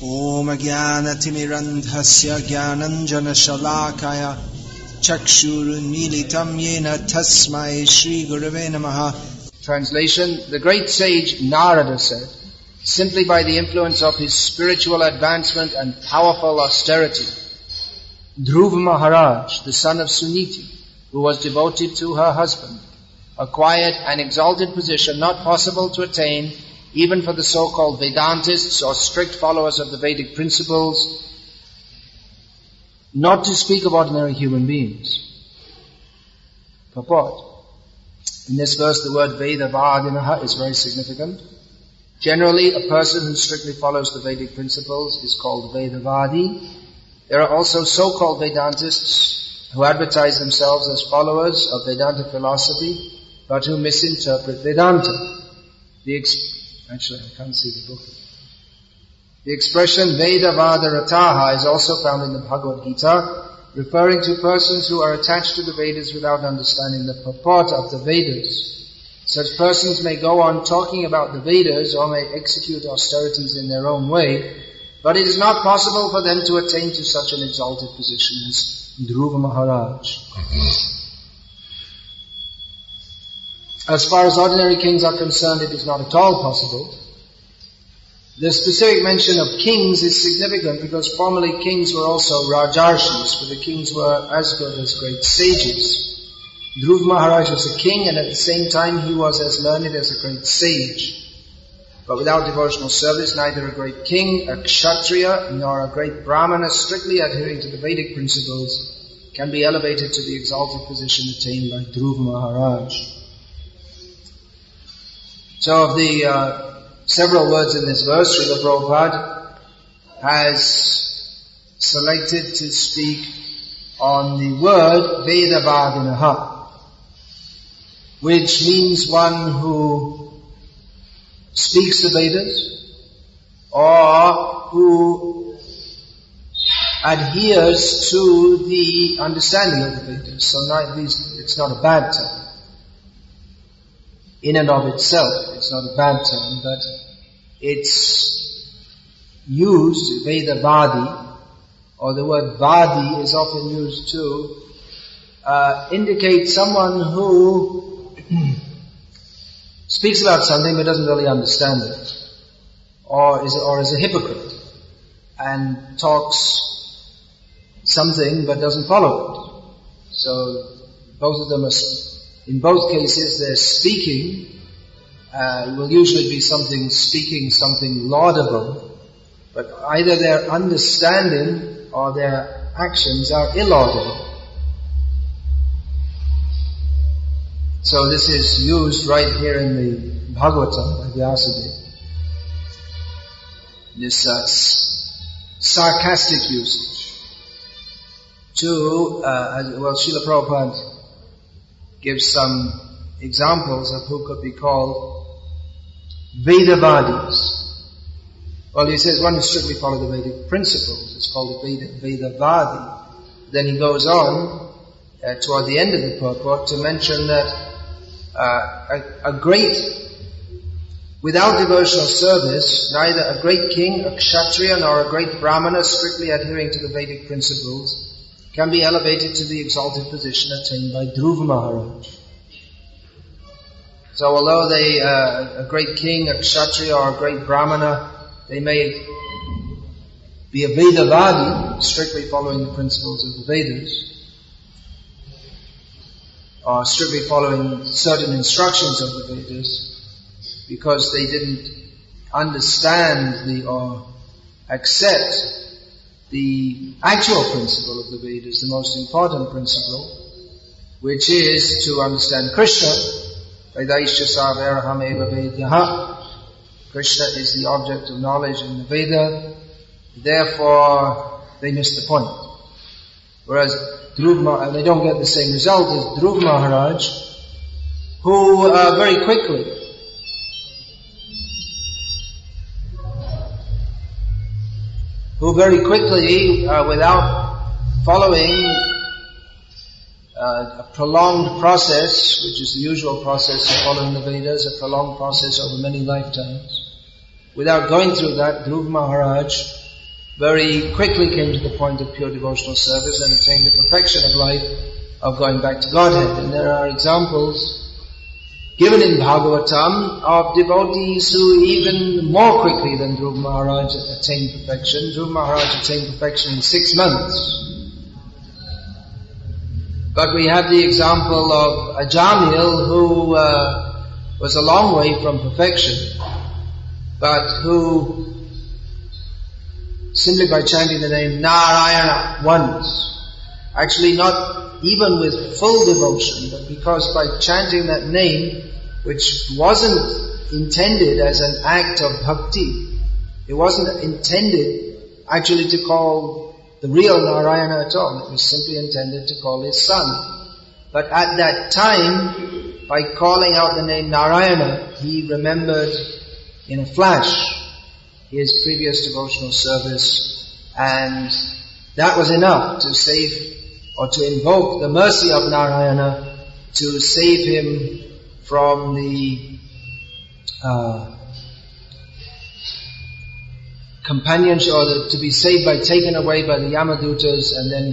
Om Jnanatimirandhasya Jnananjana-shalakaya Chakshurunmilitam Yena Tasmai Shri Gurave Namaha. Translation: The great sage Narada said, simply by the influence of his spiritual advancement and powerful austerity, Dhruva Maharaj, the son of Suniti, who was devoted to her husband, acquired an exalted position not possible to attain even for the so-called Vedantists or strict followers of the Vedic principles, not to speak of ordinary human beings. Purport: in this verse, the word Vedavadinaha is very significant. Generally, a person who strictly follows the Vedic principles is called Vedavadi. There are also so-called Vedantists who advertise themselves as followers of Vedanta philosophy, but who misinterpret Vedanta. Actually, I can't see the book. The expression Vedavadarataha is also found in the Bhagavad-gita, referring to persons who are attached to the Vedas without understanding the purport of the Vedas. Such persons may go on talking about the Vedas or may execute austerities in their own way, but it is not possible for them to attain to such an exalted position as Dhruva Maharaj. As far as ordinary kings are concerned, it is not at all possible. The specific mention of kings is significant because formerly kings were also Rajarshis, for the kings were as good as great sages. Dhruva Maharaj was a king, and at the same time he was as learned as a great sage. But without devotional service, neither a great king, a kshatriya, nor a great brahmana strictly adhering to the Vedic principles can be elevated to the exalted position attained by Dhruva Maharaj. So of the several words in this verse, Srila Prabhupada has selected to speak on the word Vedavadinaha, which means one who speaks the Vedas or who adheres to the understanding of the Vedas. So it's not a bad term. In and of itself, it's not a bad term, but it's used, Vedavadi, or the word Vadi is often used to indicate someone who speaks about something but doesn't really understand it, or is a hypocrite, and talks something but doesn't follow it. So both of them are, in both cases, they're speaking. It will usually be something laudable, but either their understanding or their actions are illaudable. So this is used right here in the Bhagavatam by Vyasadeva. This sarcastic usage to, Srila Prabhupada gives some examples of who could be called Vedavadis. Well, he says one who strictly follows the Vedic principles is called a Vedavadi. Then he goes on toward the end of the purport to mention that without devotional service, neither a great king, a kshatriya, nor a great brahmana strictly adhering to the Vedic principles can be elevated to the exalted position attained by Dhruva Maharaj. So although a great king, a kshatriya, or a great brahmana, they may be a Vedavadi, strictly following the principles of the Vedas, or strictly following certain instructions of the Vedas, because they didn't understand or accept the actual principle of the Vedas, the most important principle, which is to understand Krishna. Vedaisya savarhameva vedyaha. Krishna is the object of knowledge in the Veda. Therefore, they miss the point. Whereas they don't get the same result as Dhruva Maharaj, who very quickly without following a prolonged process, which is the usual process of following the Vedas, a prolonged process over many lifetimes. Without going through that, Dhruva Maharaj very quickly came to the point of pure devotional service and attained the perfection of life of going back to Godhead. And there are examples given in Bhagavatam of devotees who even more quickly than Dhruva Maharaj attained perfection. Dhruva Maharaj attained perfection in 6 months. But we have the example of Ajamil who was a long way from perfection, but who simply by chanting the name Narayana once, actually not even with full devotion, but because by chanting that name, which wasn't intended as an act of bhakti, it wasn't intended actually to call the real Narayana at all, it was simply intended to call his son. But at that time, by calling out the name Narayana, he remembered in a flash his previous devotional service, and that was enough to save or to invoke the mercy of Narayana to save him from the companionship, or to be saved by taken away by the Yamadutas, and then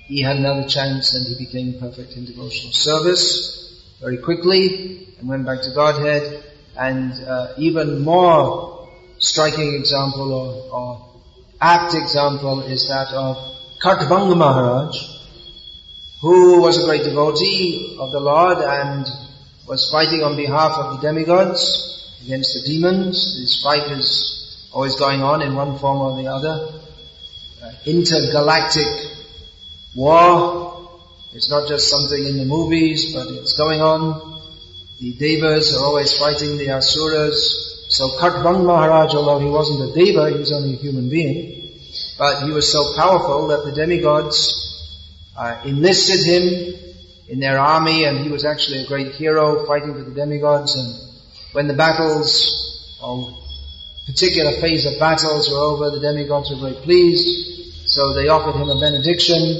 he had another chance and he became perfect in devotional service very quickly and went back to Godhead. And even more striking example or apt example is that of Kartavanga Maharaj, who was a great devotee of the Lord and was fighting on behalf of the demigods against the demons. This fight is always going on in one form or the other. Intergalactic war. It's not just something in the movies, but it's going on. The Devas are always fighting the Asuras. So Kartavanga Maharaj, although he wasn't a Deva, he was only a human being, but he was so powerful that the demigods enlisted him in their army, and he was actually a great hero fighting for the demigods. And when the battles, or particular phase of battles were over, the demigods were very pleased, so they offered him a benediction.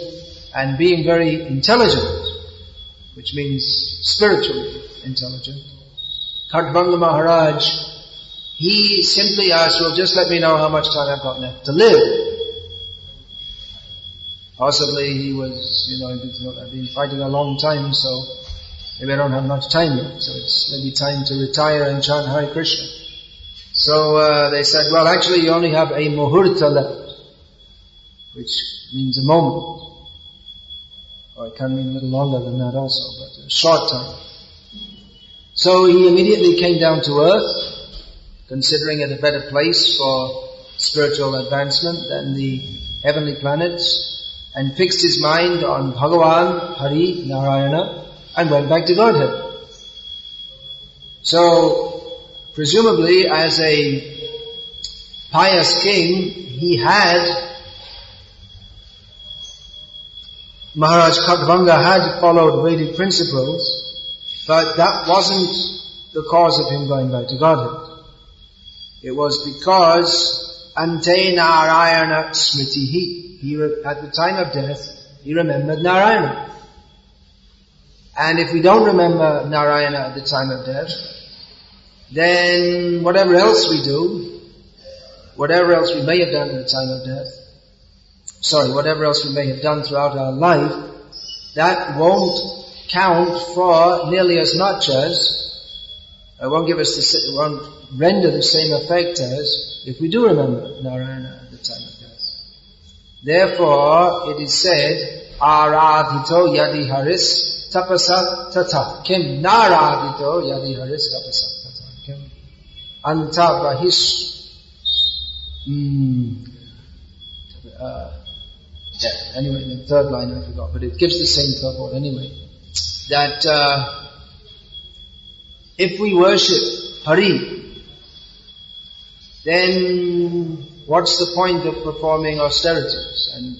And being very intelligent, which means spiritually intelligent, Kartavanga Maharaj, he simply asked, well, just let me know how much time I've got left to live. Possibly he was, I've been fighting a long time, so maybe I don't have much time left, so it's maybe time to retire and chant Hare Krishna. So they said, well, actually you only have a muhurta left, which means a moment. Or it can mean a little longer than that also, but a short time. So he immediately came down to earth, considering it a better place for spiritual advancement than the heavenly planets, and fixed his mind on Bhagavan, Hari, Narayana, and went back to Godhead. So, presumably as a pious king, he had, Maharaj Kartavanga had followed Vedic principles, but that wasn't the cause of him going back to Godhead. It was because Ante Narayana Smritihi. At the time of death, he remembered Narayana. And if we don't remember Narayana at the time of death, then whatever else we do, whatever else we may have done at the time of death, whatever else we may have done throughout our life, that won't count for nearly as much as, won't render the same effect as if we do remember Narayana at the time of death. Therefore, it is said, Aradhito yadi haris tapasa tata. Kim naradhito yadi haris tapasa tata. Kim anta bahis. Anyway, the third line I forgot, but it gives the same purport anyway. That if we worship Hari, then what's the point of performing austerities? And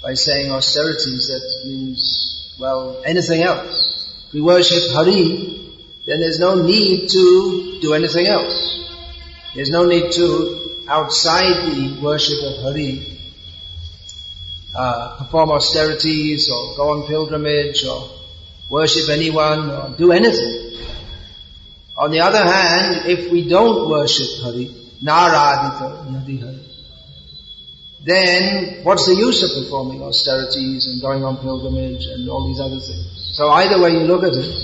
by saying austerities, that means, anything else. If we worship Hari, then there's no need to do anything else. There's no need to, outside the worship of Hari, perform austerities or go on pilgrimage or worship anyone or do anything. On the other hand, if we don't worship Hari, Naradhita Yadi Hari, then what's the use of performing austerities and going on pilgrimage and all these other things? So either way you look at it,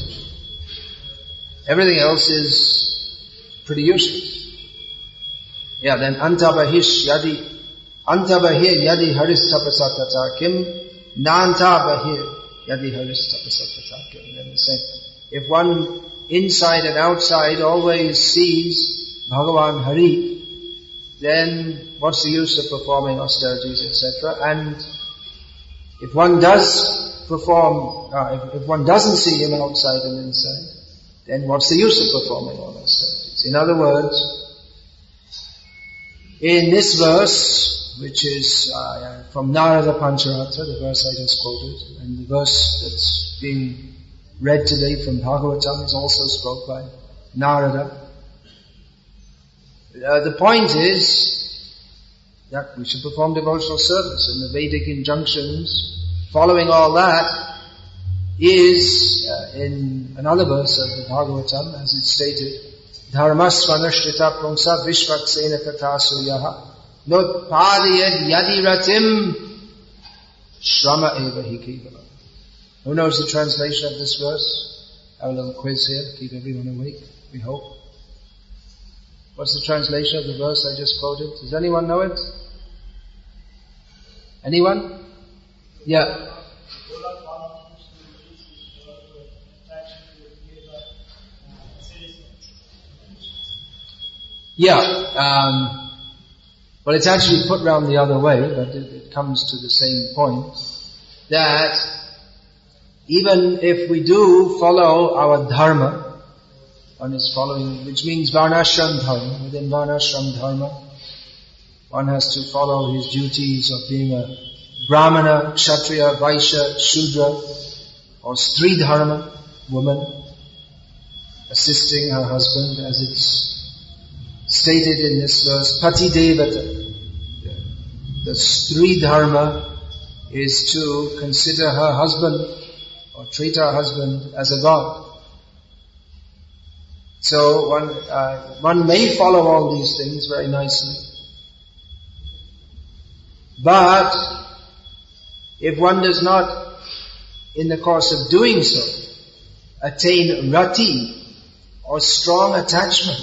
everything else is pretty useless. Yeah, then antabahir yadi haris tapasatata kim nantabahir yadi haris tapasatata kim. Then the same. If one inside and outside always sees Bhagavan Hari, then what's the use of performing austerities, etc.? And if one does perform, if one doesn't see him outside and inside, then what's the use of performing all austerities? In other words, in this verse, which is from Narada Pancharatra, the verse I just quoted, and the verse that's being read today from Bhagavatam is also spoke by Narada. The point is that we should perform devotional service, and the Vedic injunctions following all that is in another verse of the Bhagavatam, as it's stated, Dharmasvanashrita prongsa vishvaksena katasuyaha notpadiyad yadiratim shrama eva hi kevala. Who knows the translation of this verse? Have a little quiz here, keep everyone awake, we hope. What's the translation of the verse I just quoted? Does anyone know it? Anyone? Yeah. Yeah. Well, it's actually put round the other way, but it comes to the same point. That even if we do follow our dharma, one is following, which means varnashram dharma. Within varnashram dharma, one has to follow his duties of being a brahmana, kshatriya, vaishya, shudra, or stri dharma, woman, assisting her husband, as it's stated in this verse, pati devata. The stri dharma is to consider her husband, or treat her husband as a god. So one may follow all these things very nicely. But if one does not, in the course of doing so, attain rati, or strong attachment,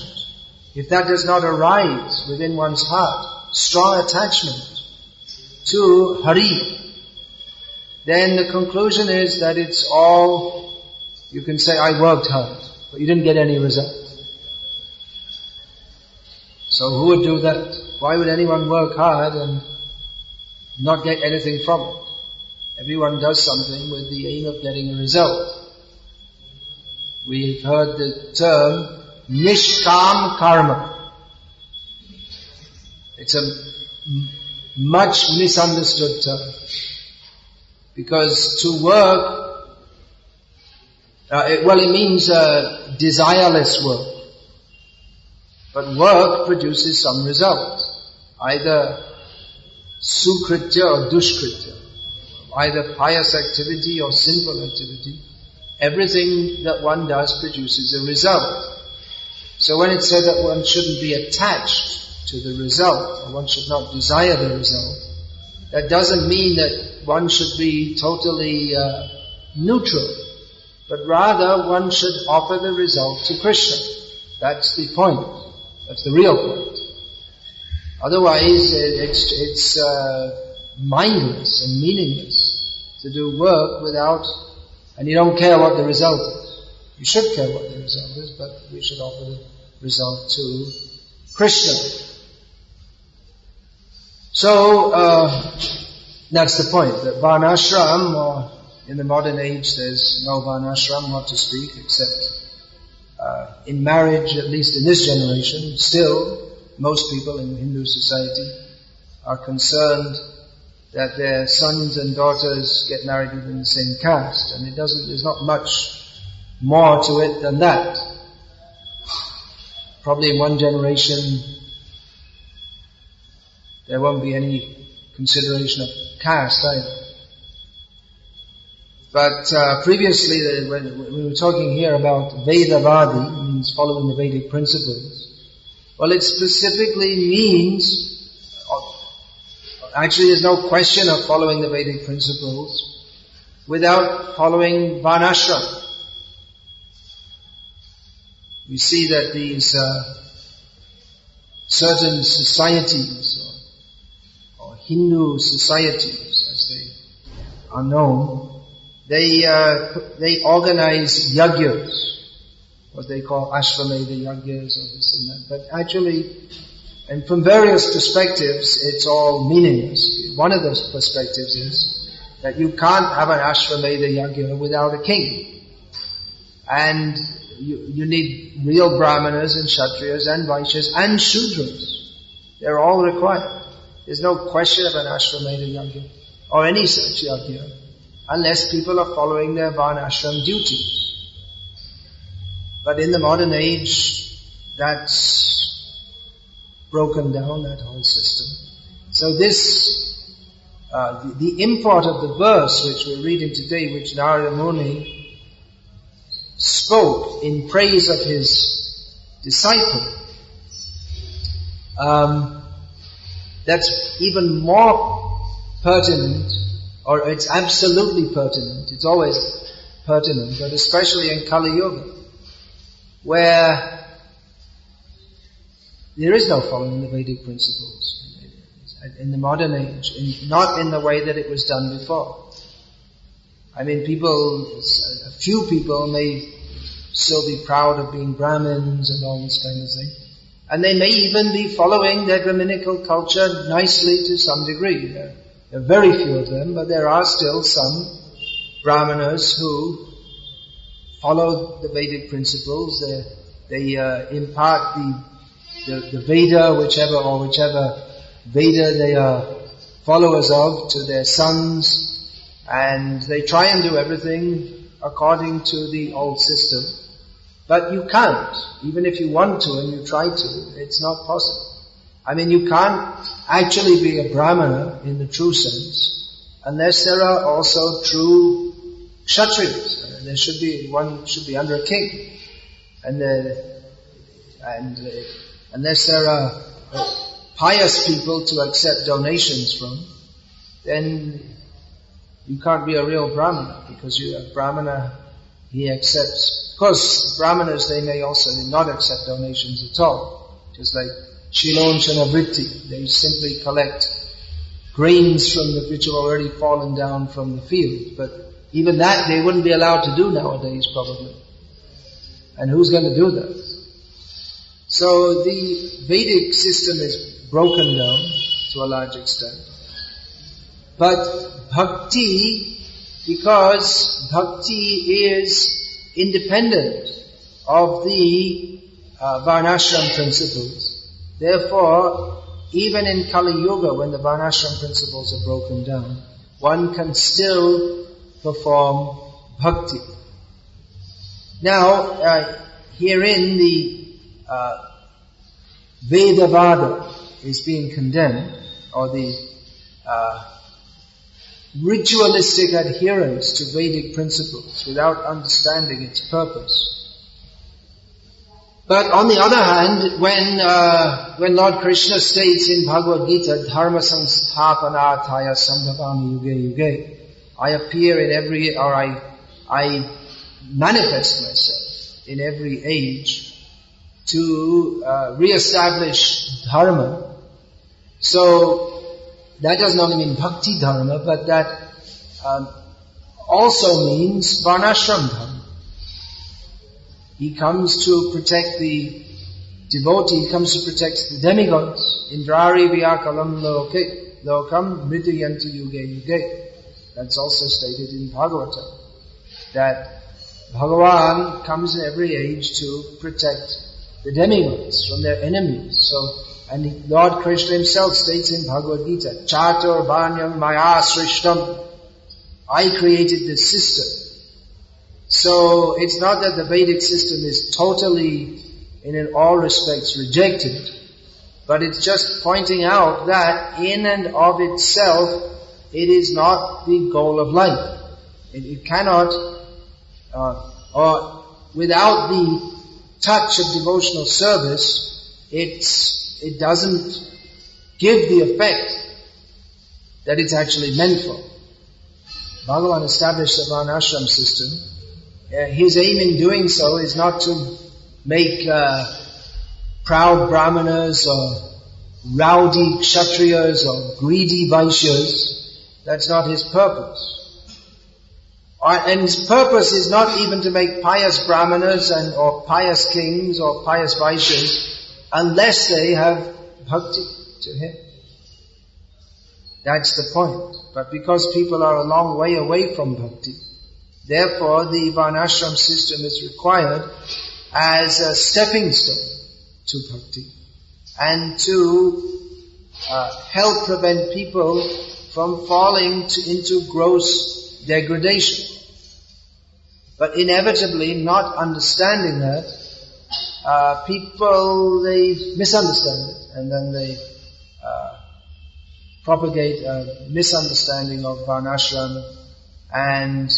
if that does not arise within one's heart, strong attachment to Hari, then the conclusion is that it's all, you can say, I worked hard, but you didn't get any result. So who would do that? Why would anyone work hard and not get anything from it? Everyone does something with the aim of getting a result. We've heard the term nishkam karma. It's a much misunderstood term. Because to work, it means desireless work. But work produces some result. Either sukritya or dushkritya. Either pious activity or sinful activity. Everything that one does produces a result. So when it's said that one shouldn't be attached to the result, or one should not desire the result, that doesn't mean that one should be totally neutral, but rather one should offer the result to Krishna. That's the point. That's the real point. Otherwise, it's mindless and meaningless to do work without, and you don't care what the result is. You should care what the result is, but we should offer the result to Krishna. So, that's the point, that varnashram, or in the modern age there's no varnashram, not to speak, except in marriage, at least in this generation, still, most people in Hindu society are concerned that their sons and daughters get married within the same caste, and there's not much more to it than that. Probably in one generation there won't be any consideration of caste either. But previously, when we were talking here about Vedavadi, means following the Vedic principles, well, it specifically means, Actually, there's no question of following the Vedic principles without following Varnashram. We see that these certain societies, or Hindu societies as they are known, they organize yagyas, what they call Ashvamedha yagyas or this and that. But actually, and from various perspectives, it's all meaningless. One of those perspectives is that you can't have an Ashvamedha yagya without a king. And you need real Brahmanas and Kshatriyas and Vaishyas and Shudras. They're all required. There's no question of an Ashvamedha yagya or any such yagya unless people are following their Varnashram duties. But in the modern age, that's broken down, that whole system. So this, the import of the verse which we're reading today, which Narada Muni spoke in praise of his disciple, that's even more pertinent, or it's absolutely pertinent. It's always pertinent, but especially in Kali Yuga, where there is no following the Vedic principles in the modern age, not in the way that it was done before. I mean, a few people may still be proud of being Brahmins and all this kind of thing. And they may even be following their Brahminical culture nicely to some degree. There are very few of them, but there are still some Brahmanas who follow the Vedic principles. They impart the Veda, whichever Veda they are followers of, to their sons, and they try and do everything according to the old system. But you can't, even if you want to and you try to, it's not possible. I mean, you can't actually be a Brahmana in the true sense unless there are also true Kshatriyas. One should be under a king. And unless there are pious people to accept donations from, then you can't be a real Brahmana, because a Brahmana, he accepts. Of course, Brahmanas, they may also not accept donations at all. Just like Shilonchana Vritti, they simply collect grains which have already fallen down from the field. But even that they wouldn't be allowed to do nowadays, probably. And who's going to do that? So the Vedic system is broken down to a large extent. But bhakti, because bhakti is independent of the Varnashram principles, therefore, even in Kali Yuga, when the Varnashram principles are broken down, one can still perform bhakti. Now, herein the Vedavada is being condemned, or the ritualistic adherence to Vedic principles without understanding its purpose. But on the other hand, when Lord Krishna states in Bhagavad-gita, Dharma Samsthapanarthaya Sambhavami Yuge Yuge, I appear in every, or I manifest myself in every age to re-establish Dharma. So that doesn't only mean bhakti dharma, but that also means varnashram dharma. He comes to protect the devotee, he comes to protect the demigods. Indrari vyakalam lokam mritayanti yuge yuge. That's also stated in Bhagavatam, that Bhagavan comes in every age to protect the demigods from their enemies. And Lord Krishna himself states in Bhagavad-gita, Chatur Bhanyam Maya Srishtam, I created this system. So it's not that the Vedic system is totally, in all respects, rejected, but it's just pointing out that in and of itself, it is not the goal of life. It cannot, or without the touch of devotional service, it doesn't give the effect that it's actually meant for. Bhagavan established the Varnashram system. His aim in doing so is not to make proud brahmanas or rowdy kshatriyas or greedy vaishyas. That's not his purpose. And his purpose is not even to make pious brahmanas or pious kings or pious vaishyas unless they have bhakti to him. That's the point. But because people are a long way away from bhakti, therefore the Varnashram system is required as a stepping stone to bhakti and to help prevent people from falling into gross degradation. But inevitably, not understanding that, people, they misunderstand it, and then they propagate a misunderstanding of Varnashram, and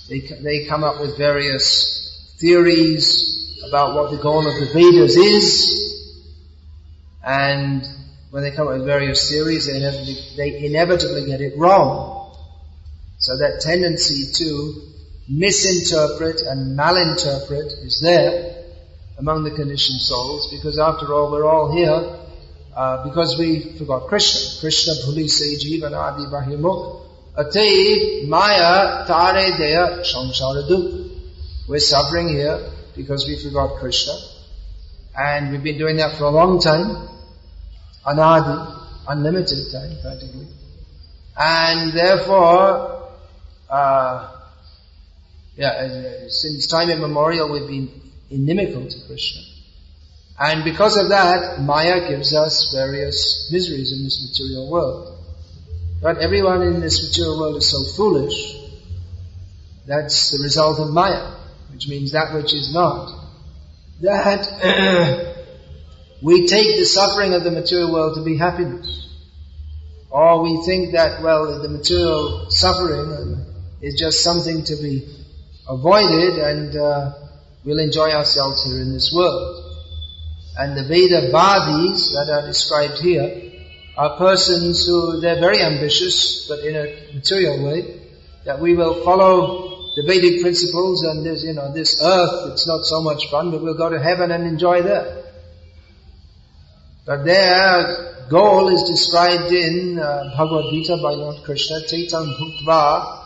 they come up with various theories about what the goal of the Vedas is, and when they come up with various theories, they inevitably get it wrong. So that tendency to misinterpret and malinterpret is there among the conditioned souls, because after all, we're all here because we forgot Krishna. Krishna bhuli se jivan adi bahimukh ateiv maya tare deya samsara dukh. We're suffering here because we forgot Krishna, and we've been doing that for a long time, anadi, unlimited time practically, and therefore since time immemorial we've been inimical to Krishna. And because of that, Maya gives us various miseries in this material world. But everyone in this material world is so foolish, that's the result of Maya, which means that which is not. That we take the suffering of the material world to be happiness. Or we think that, well, the material suffering is just something to be avoided, and we'll enjoy ourselves here in this world. And the Vedavadis that are described here are persons who, they're very ambitious, but in a material way, that we will follow the Vedic principles, and there's, this earth, it's not so much fun, but we'll go to heaven and enjoy that. But their goal is described in Bhagavad-gita by Lord Krishna, Taitam Bhuktva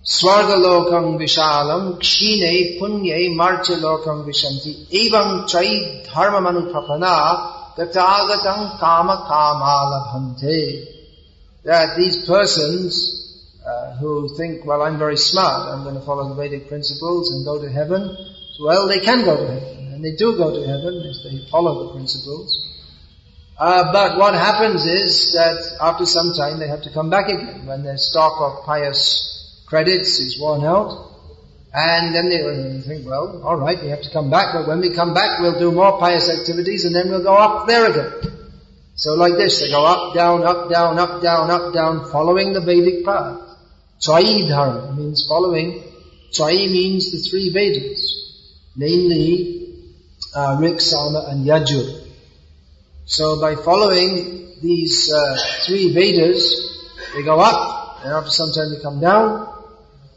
Swargalokam Vishalam Kshine Punye Marcha Lokam Vishanti Evam Chai Dharma Manupapana Gatagatam Kama Kama Labhante. That these persons who think, well, I'm very smart, I'm going to follow the Vedic principles and go to heaven, well, they can go to heaven, and they do go to heaven if they follow the principles. But what happens is that after some time they have to come back again when their stock of pious credits is worn out, and then they think, well, all right, we have to come back, but when we come back we'll do more pious activities and then we'll go up there again. So like this, they go up, down, up, down, up, down, up, down, following the Vedic path. Chai dharma means following. Chai means the three Vedas, namely Rik, Sama and Yajur. So by following these three Vedas, they go up, and after some time they come down,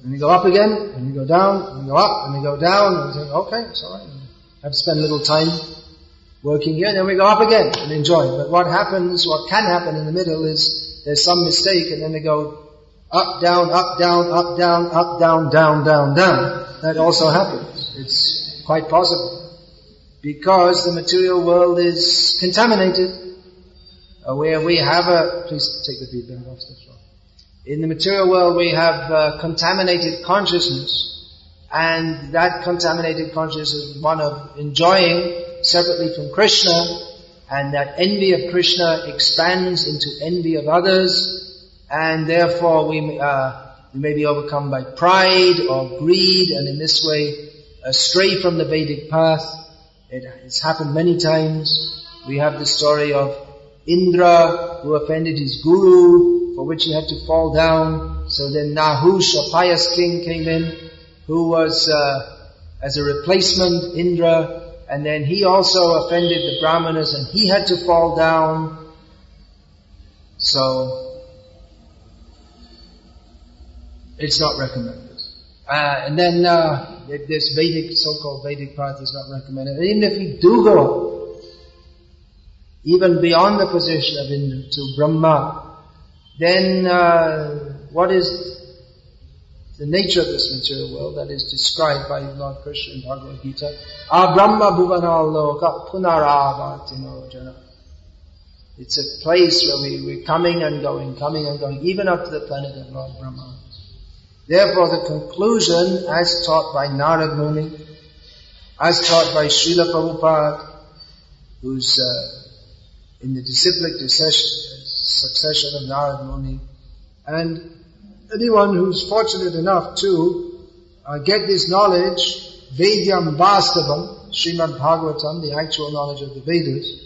and we go up again, and we go down, and we go up, and we go down, and we think, okay, it's alright. We have to spend a little time working here, and then we go up again and enjoy. But what can happen in the middle is there's some mistake, and then they go up, down, up, down, up, down, up, down, down, down, down. That also happens. It's quite possible. Because the material world is contaminated, where we have please take the feedback off the floor. In the material world we have contaminated consciousness, and that contaminated consciousness is one of enjoying separately from Krishna, and that envy of Krishna expands into envy of others, and therefore we may be overcome by pride or greed, and in this way astray from the Vedic path. It's happened many times. We have the story of Indra who offended his guru, for which he had to fall down. So then Nahush, a pious king, came in, who was as a replacement, Indra, and then he also offended the Brahmanas and he had to fall down. So, it's not recommended. And then this Vedic, so-called Vedic path is not recommended. And even if we do go up, even beyond the position of Indra to Brahma, then what is the nature of this material world that is described by Lord Krishna in Bhagavad-gita? Brahma bhuvanal loka punaravartino jana. It's a place where we're coming and going, even up to the planet of Lord Brahma. Therefore the conclusion, as taught by Narad Muni, as taught by Srila Prabhupada, who's in the disciplic succession of Narad Muni, and anyone who's fortunate enough to get this knowledge, Vedyam Vastavam, Srimad Bhagavatam, the actual knowledge of the Vedas,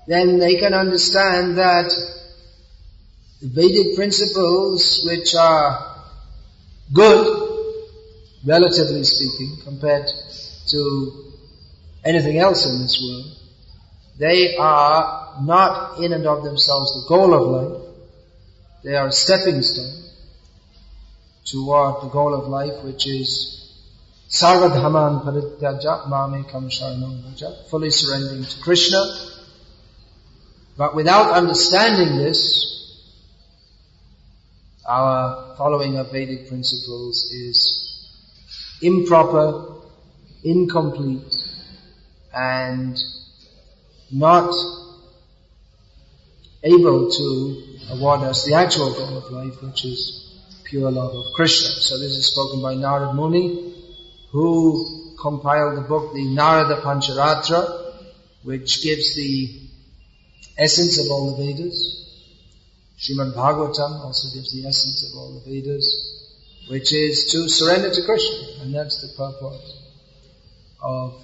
then they can understand that the Vedic principles, which are good, relatively speaking, compared to anything else in this world, they are not in and of themselves the goal of life. They are a stepping stone toward the goal of life, which is Sarvadhaman Parityaja Mamekam Sharanam Vraja, fully surrendering to Krishna. But without understanding this, our following of Vedic principles is improper, incomplete, and not able to award us the actual goal of life, which is pure love of Krishna. So this is spoken by Narad Muni, who compiled the book, the Narada Pancharatra, which gives the essence of all the Vedas. Srimad Bhagavatam also gives the essence of all the Vedas, which is to surrender to Krishna. And that's the purport of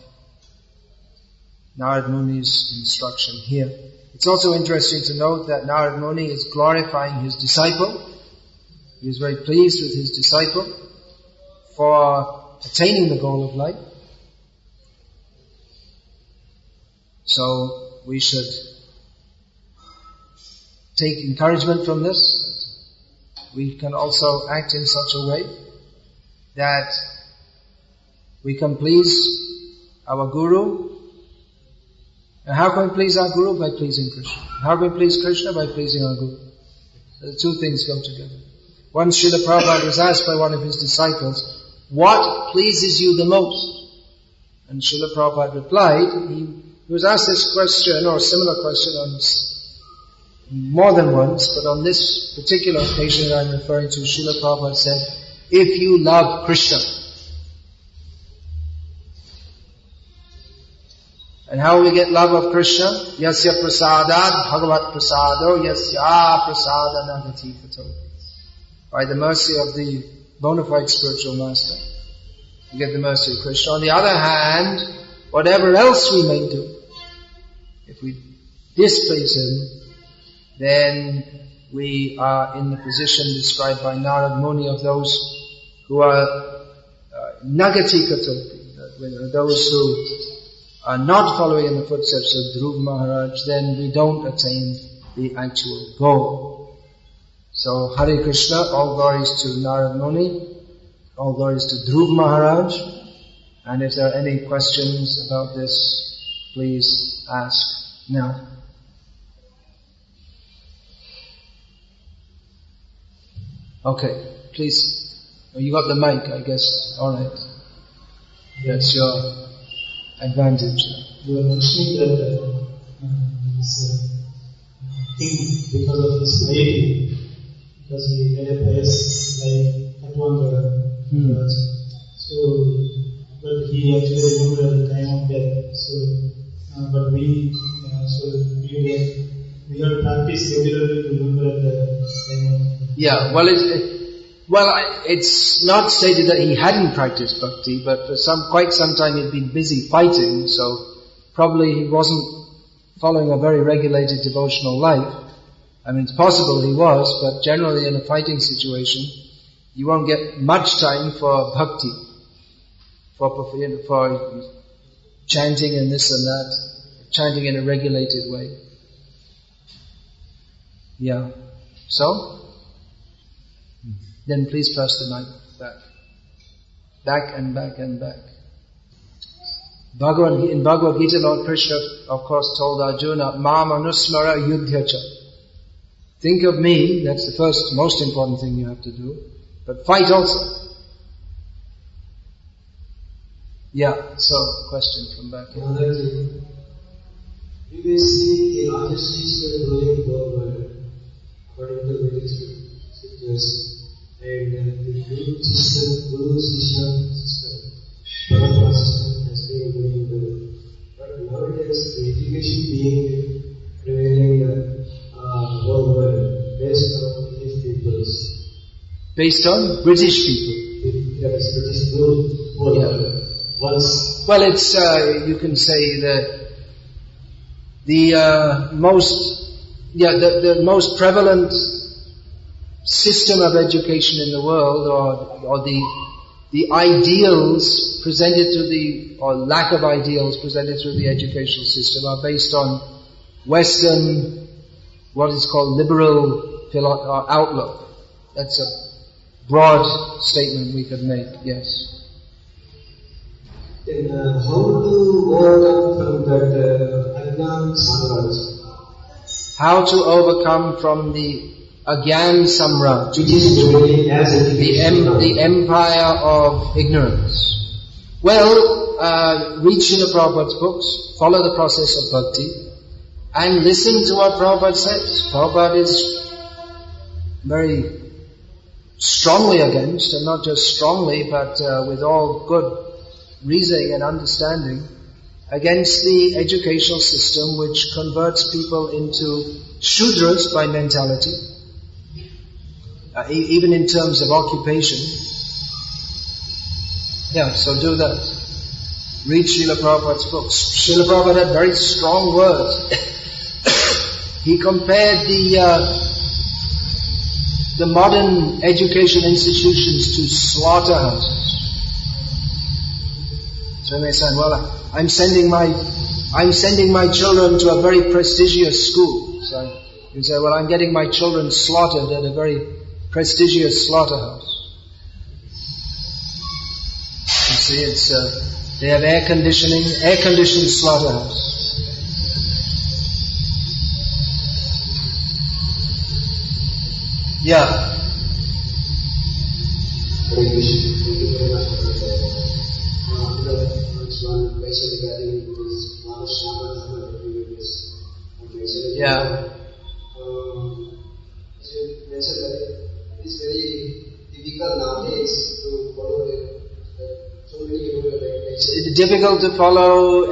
Narad Muni's instruction here. It's also interesting to note that Narad Muni is glorifying his disciple. He is very pleased with his disciple for attaining the goal of life. So we should take encouragement from this. We can also act in such a way that we can please our Guru. And how can we please our Guru? By pleasing Krishna. How can we please Krishna? By pleasing our Guru. The two things go together. Once Srila Prabhupada was asked by one of his disciples, what pleases you the most? And Srila Prabhupada replied, he was asked this question or a similar question on more than once, but on this particular occasion that I'm referring to, Srila Prabhupada said, if you love Krishna. And how will we get love of Krishna? Yasya prasadad bhagavat prasado yasya prasada nagati pato. By the mercy of the bona fide spiritual master, you get the mercy of Krishna. On the other hand, whatever else we may do, if we displease him, then we are in the position described by Narad Muni of those who are nagati katopi, those who are not following in the footsteps of Dhruv Maharaj, then we don't attain the actual goal. So Hare Krishna, all glories to Narad Muni, all glories to Dhruv Maharaj, and if there are any questions about this, please ask now. Okay, please. Oh, you got the mic, I guess. Alright. That's your advantage. You are mentioning that this thing because of his piety, because he made a pious life at one so, but he actually remembered at the time of death. So, but we have to practice regularly to remember at the time of death. Yeah, it's not stated that he hadn't practiced bhakti, but for quite some time he'd been busy fighting, so probably he wasn't following a very regulated devotional life. I mean, it's possible he was, but generally in a fighting situation, you won't get much time for bhakti, for chanting and this and that, chanting in a regulated way. Yeah. So? Then please pass the mic back. Back and back and back. In Bhagavad-gita, Lord Krishna, of course, told Arjuna, Mam anusmara yudhyacha. Think of me, that's the first, most important thing you have to do. But fight also. Yeah, so, question from back here. Previously, the artists were ruling the world according to Vedic scriptures, and the Guru system, Parampara system has been ruling the world. But nowadays, the education being prevailing worldwide based on British peoples. Based on British people? Yes, British rule. Yeah. Well, it's, you can say that the most prevalent system of education in the world, or the ideals presented through or lack of ideals presented through the educational system are based on Western, what is called liberal outlook. That's a broad statement we could make, yes. Then how to overcome from that Ajnan Samraj? How to overcome from the Agyan Samraj, which is ruling as the empire of ignorance. Well, read Srila Prabhupada's books, follow the process of bhakti, and listen to what Prabhupada says. Prabhupada is very strongly against, and not just strongly, but with all good reasoning and understanding, against the educational system which converts people into Shudras by mentality, even in terms of occupation. Yeah, so do that. Read Srila Prabhupada's books. Srila Prabhupada had very strong words. He compared the modern education institutions to slaughterhouses. So they said, well, I'm sending my children to a very prestigious school. So you say, well, I'm getting my children slaughtered at a very prestigious slaughterhouse. You see, it's they have air-conditioned slaughterhouse. Yeah. Yeah. It's very difficult nowadays to follow so many people. It's difficult to follow.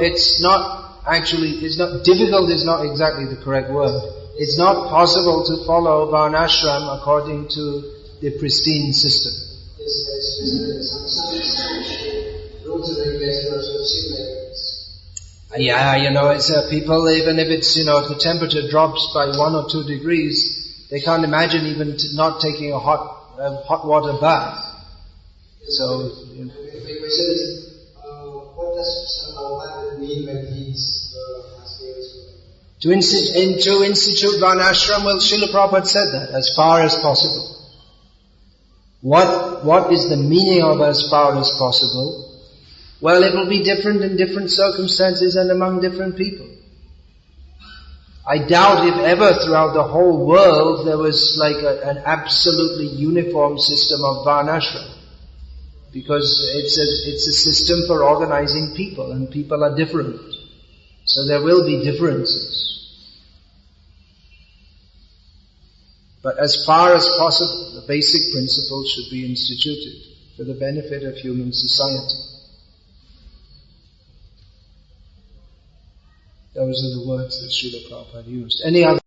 Difficult is not exactly the correct word. It's not possible to follow Varnashram according to the pristine system. Yeah, it's people, even if it's, if the temperature drops by 1 or 2 degrees, they can't imagine even not taking a hot water bath. So, my question is, what does Prabhupada mean when he's asking us to institute Varnashram? Well, Srila Prabhupada said that, as far as possible. What is the meaning of as far as possible? Well, it will be different in different circumstances and among different people. I doubt if ever throughout the whole world there was like an absolutely uniform system of Varnashram. Because it's a system for organizing people, and people are different. So there will be differences. But as far as possible, the basic principles should be instituted for the benefit of human society. Those are the words that Srila Prabhupada used. Any other